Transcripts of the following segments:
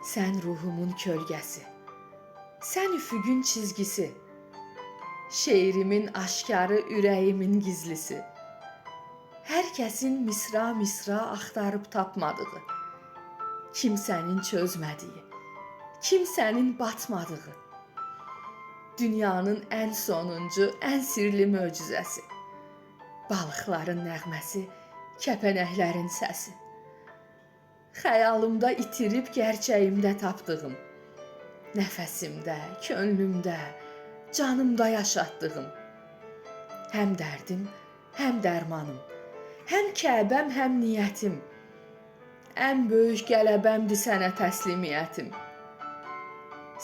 Sən ruhumun kölgəsi, sən üfüqün çizgisi, şeirimin aşkarı, ürəyimin gizlisi. Hər kəsin misra-misra axtarıb tapmadığı, kimsənin çözmədiyi, kimsənin batmadığı, dünyanın ən sonuncu, ən sirli möcüzəsi, balıqların nəğməsi, kəpənəklərin səsi. Xəyalımda itirib gerçəyimdə tapdığım, nəfəsimdə, könlümdə, canımda yaşatdığım, həm dərdim, həm dərmanım, həm Kəbəm, həm niyyətim, ən böyük qələbəmdir sənə təslimiyyətim.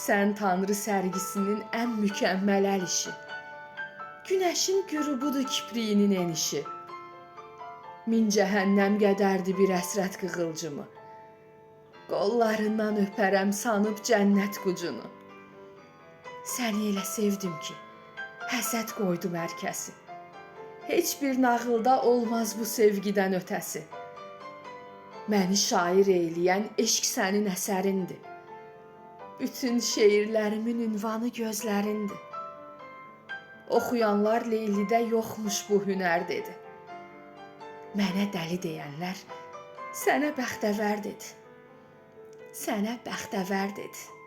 Sən Tanrı sərgisinin ən mükəmməl əl işi, günəşin qürubudur kipriyinin enişi, min cəhənnəm qədərdir bir əsrət qığılcımı, qollarından öpərəm sanıb cənnət qucunu. Səni elə sevdim ki, həsəd qoydum hər kəsi, heç bir nağılda olmaz bu sevgidən ötəsi. Məni şair eyləyən eşq sənin əsərindir, bütün şeirlərimin ünvanı gözlərindir. Oxuyanlar Leylidə yoxmuş bu hünər dedi, mənə dəli deyənlər sənə bəxtəvər dedi, sənə bəxtəvər dedi.